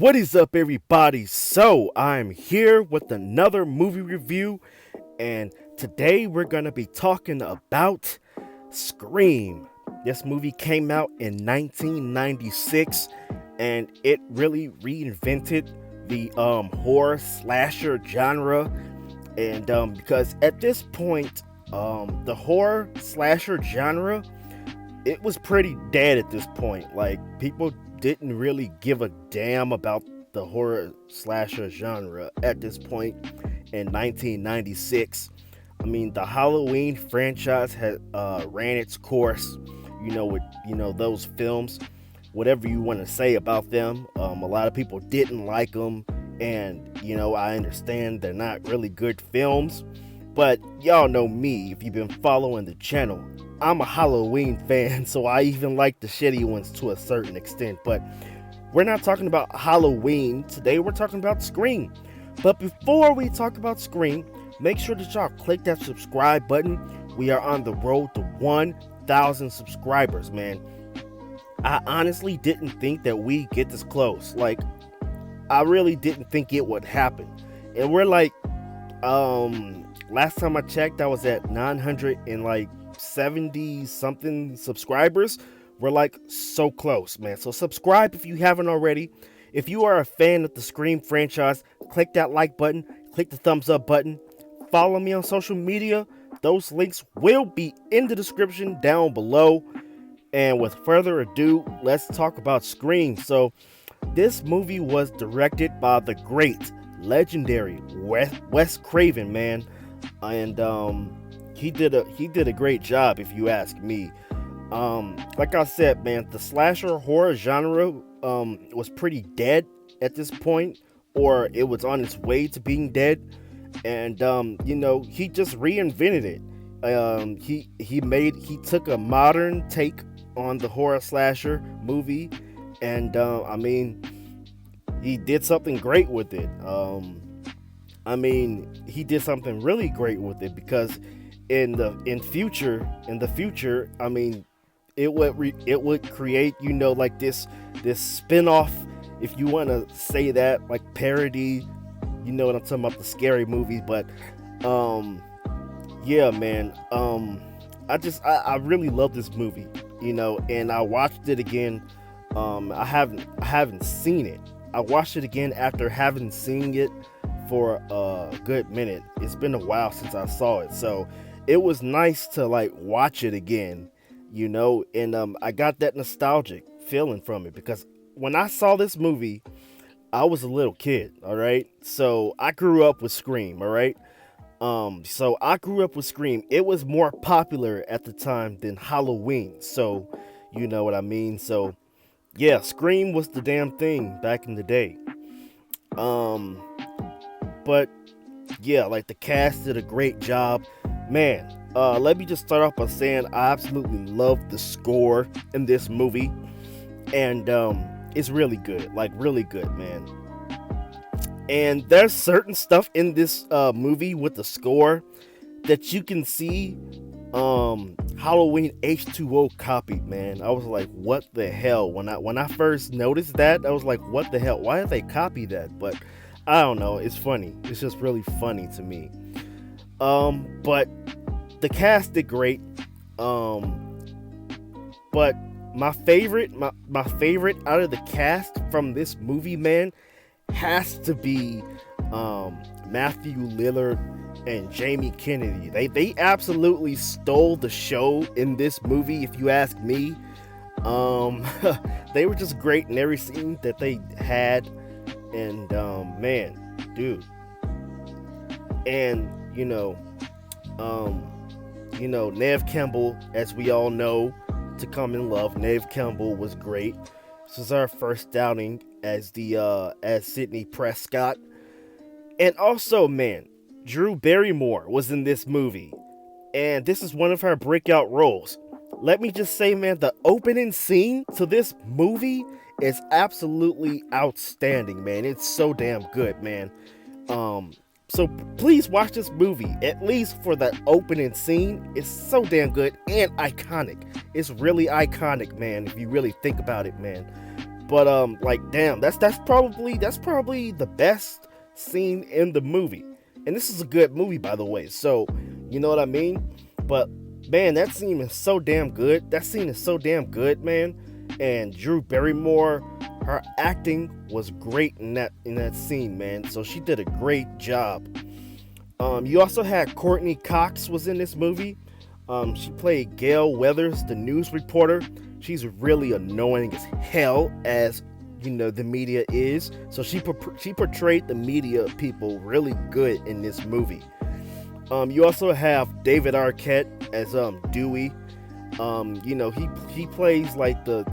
What is up, everybody? So, I'm here with another movie review, and today we're going to be talking about Scream. This movie came out in 1996, and it really reinvented the horror slasher genre. And because at this point, the horror slasher genre, it was pretty dead at this point. Like, people didn't really give a damn about the horror slasher genre at this point in 1996. I mean, the Halloween franchise had ran its course, with those films. Whatever you want to say about them, a lot of people didn't like them, and I understand they're not really good films. But y'all know me if you've been following the channel. I'm a Halloween fan, so I even like the shitty ones to a certain extent. But we're not talking about Halloween today, we're talking about Scream. But before we talk about Scream, make sure that y'all click that subscribe button. We are on the road to 1,000 subscribers, man. I honestly didn't think that we'd get this close. Like, I really didn't think it would happen. And we're like, last time I checked, I was at 970 something subscribers. We're like so close, man. So subscribe if you haven't already. If you are a fan of the Scream franchise, click that like button, click the thumbs up button, follow me on social media. Those links will be in the description down below. And with further ado, let's talk about Scream. So this movie was directed by the great, legendary Wes Craven, man. And he did a great job, if you ask me. Like I said, man, the slasher horror genre was pretty dead at this point, or it was on its way to being dead. And he just reinvented it. He took a modern take on the horror slasher movie, and he did something great with it. He did something really great with it, because in the future, it would create, like this spin-off, if you want to say that, like parody. You know what I'm talking about, the scary movies. But yeah, man, I really love this movie, and I watched it again. I haven't seen it. I watched it again after having seen it for a good minute. It's been a while since I saw it, so it was nice to like watch it again, and I got that nostalgic feeling from it, because when I saw this movie, I was a little kid, all right? So I grew up with Scream, all right? So I grew up with Scream. It was more popular at the time than Halloween, so you know what I mean? So yeah, Scream was the damn thing back in the day. But yeah, like, the cast did a great job, man. Let me just start off by saying I absolutely love the score in this movie, and it's really good, like really good, man. And there's certain stuff in this movie with the score that you can see Halloween H2O copied, man. I was like, what the hell? When I first noticed that, I was like, what the hell? Why did they copy that? But I don't know. It's funny. It's just really funny to me. But the cast did great. But my favorite out of the cast from this movie, man, has to be Matthew Lillard and Jamie Kennedy. They absolutely stole the show in this movie, if you ask me. They were just great in every scene that they had, and man, dude. And Neve Campbell, as we all know, to come in love. Neve Campbell was great. This was our first outing as Sidney Prescott. And also, man, Drew Barrymore was in this movie, and this is one of her breakout roles. Let me just say, man, the opening scene to this movie is absolutely outstanding, man. It's so damn good, man. So please watch this movie, at least for that opening scene. It's so damn good and iconic. It's really iconic, man, if you really think about it, man. But like, damn, that's probably the best scene in the movie. And this is a good movie, by the way. So, you know what I mean? But man, that scene is so damn good. That scene is so damn good, man. And Drew Barrymore, her acting was great in that scene, man. So she did a great job. You also had Courtney Cox was in this movie. She played Gail Weathers, the news reporter. She's really annoying as hell, as you know the media is. So she portrayed the media people really good in this movie. You also have David Arquette as Dewey. He plays like the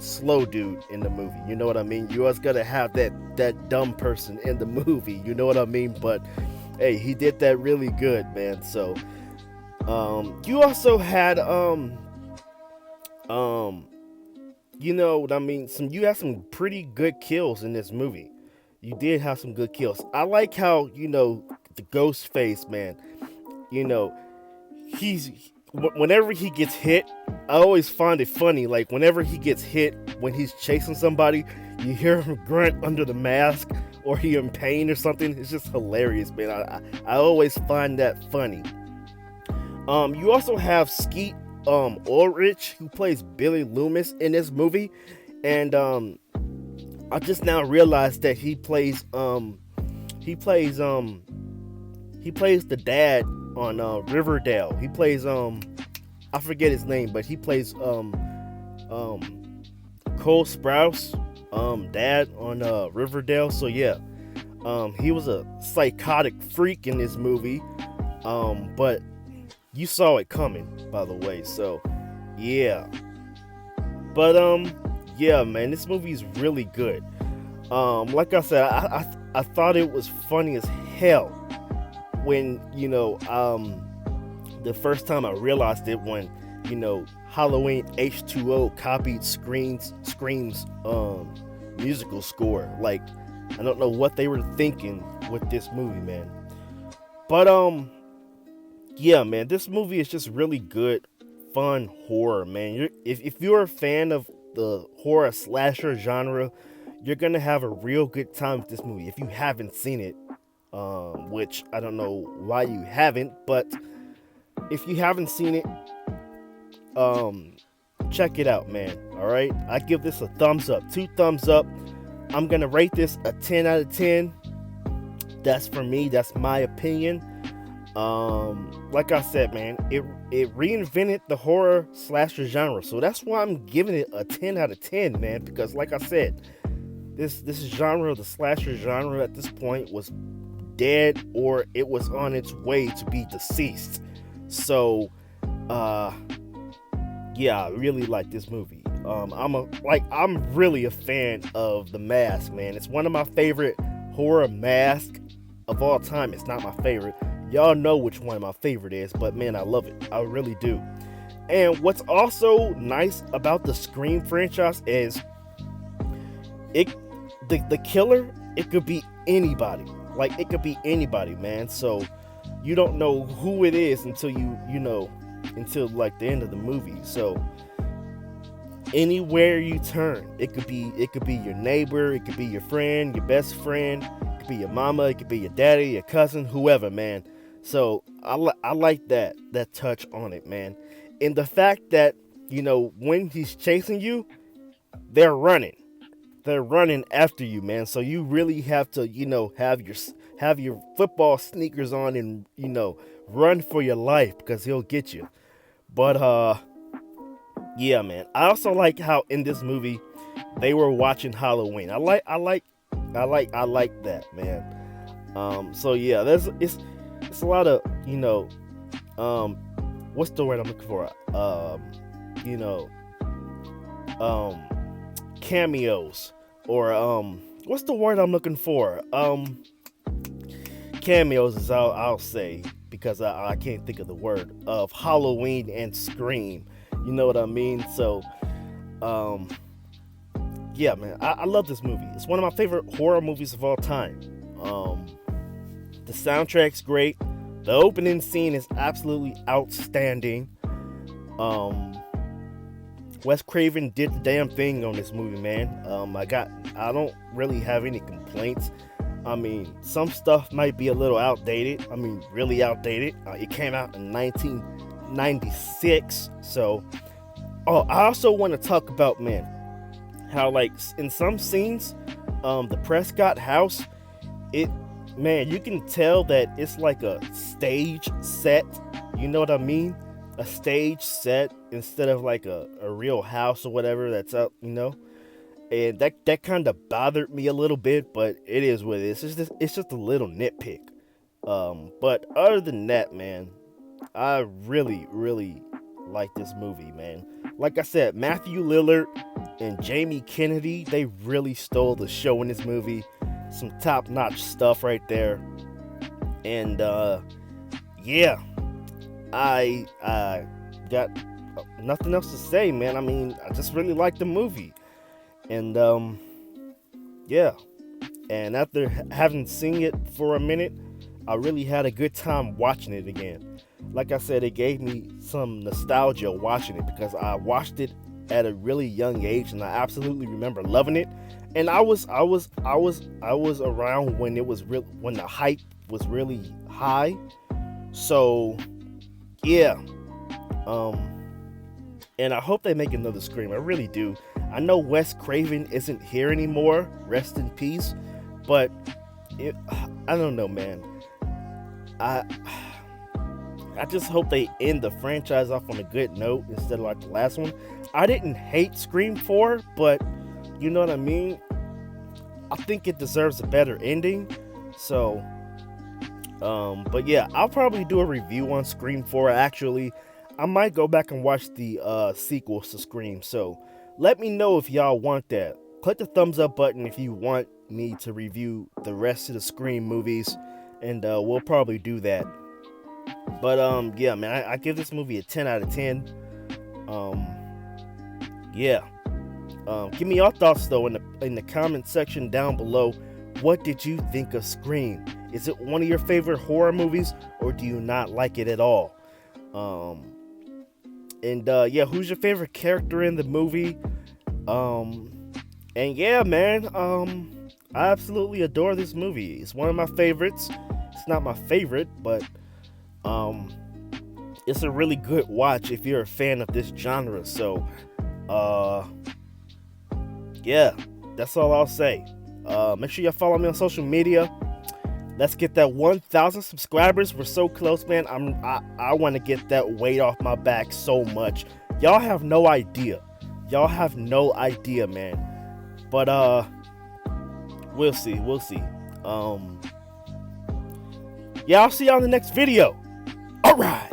slow dude in the movie. You know what I mean? You always gotta have that dumb person in the movie. You know what I mean? But hey, he did that really good, man. So you also had you know what I mean? You had some pretty good kills in this movie. You did have some good kills. I like how the ghost face, man. You know, whenever he gets hit, I always find it funny. Like whenever he gets hit when he's chasing somebody, you hear him grunt under the mask, or he in pain or something. It's just hilarious, man. I always find that funny. You also have Skeet Ulrich, who plays Billy Loomis in this movie, and I just now realized that he plays the dad on Riverdale. He plays I forget his name, but he plays Cole Sprouse dad on Riverdale. So yeah, he was a psychotic freak in this movie, but you saw it coming, by the way. So yeah, but yeah, man, this movie is really good. Like I said, I thought it was funny as hell when the first time I realized it, when Halloween H2O copied Scream's musical score. Like, I don't know what they were thinking with this movie, man. But yeah, man, this movie is just really good, fun horror, man. If you're a fan of the horror slasher genre, you're gonna have a real good time with this movie. If you haven't seen it, which I don't know why you haven't, but if you haven't seen it, check it out, man. All right, I give this a thumbs up, 2 thumbs up. I'm gonna rate this a 10 out of 10. That's for me. That's my opinion. Like I said, man, it reinvented the horror slasher genre, so that's why I'm giving it a 10 out of 10, man. Because like I said, this genre, the slasher genre, at this point was dead, or it was on its way to be deceased. So yeah, I really like this movie. I'm really a fan of The Mask, man. It's one of my favorite horror masks of all time. It's not my favorite. Y'all know which one my favorite is, but man, I love it. I really do. And what's also nice about the Scream franchise is the killer, it could be anybody. Like, it could be anybody, man. So you don't know who it is until until like the end of the movie. So anywhere you turn, it could be your neighbor, it could be your friend, your best friend, it could be your mama, it could be your daddy, your cousin, whoever, man. So I like that touch on it, man. And the fact that when he's chasing you, they're running after you, man. So you really have to have your football sneakers on and run for your life, because he'll get you. But yeah, man. I also like how in this movie they were watching Halloween. I like that, man. So yeah, it's a lot of what's the word I'm looking for? Cameos, or what's the word I'm looking for? Cameos is I'll say, because I can't think of the word, of Halloween and Scream. You know what I mean? So yeah, man, I love this movie. It's one of my favorite horror movies of all time. The soundtrack's great. The opening scene is absolutely outstanding. Wes Craven did the damn thing on this movie, man. I don't really have any complaints. I mean, some stuff might be a little outdated. I mean, really outdated. It came out in 1996. So, oh, I also want to talk about, man, how like in some scenes, the Prescott house, it, man, you can tell that it's like a stage set. You know what I mean? A stage set instead of like a real house or whatever that's out, and that kind of bothered me a little bit, but it is what it is. It's just a little nitpick. But other than that, man, I really, really like this movie, man. Like I said, Matthew Lillard and Jamie Kennedy, they really stole the show in this movie. Some top-notch stuff right there. And yeah, I got nothing else to say, man. I mean, I just really like the movie. And yeah. And after having seen it for a minute, I really had a good time watching it again. Like I said, it gave me some nostalgia watching it because I watched it at a really young age, and I absolutely remember loving it. And I was around when when the hype was really high. So yeah. And I hope they make another Scream. I really do. I know Wes Craven isn't here anymore. Rest in peace. But I don't know, man. I just hope they end the franchise off on a good note instead of like the last one. I didn't hate Scream 4, but you know what I mean? I think it deserves a better ending. So, but yeah, I'll probably do a review on Scream 4. Actually, I might go back and watch the sequels to Scream. So let me know if y'all want that. Click the thumbs up button if you want me to review the rest of the Scream movies, and we'll probably do that. But yeah, man, I give this movie a 10 out of 10. Yeah. Give me your thoughts though in the comment section down below. What did you think of Scream? Is it one of your favorite horror movies, or do you not like it at all? And yeah, who's your favorite character in the movie? And yeah, man, I absolutely adore this movie. It's one of my favorites. It's not my favorite, but it's a really good watch if you're a fan of this genre. So yeah, that's all I'll say. Make sure you follow me on social media. Let's get that 1,000 subscribers. We're so close, man. I want to get that weight off my back so much. Y'all have no idea. Y'all have no idea, man. But we'll see. Yeah, I'll see y'all in the next video. All right.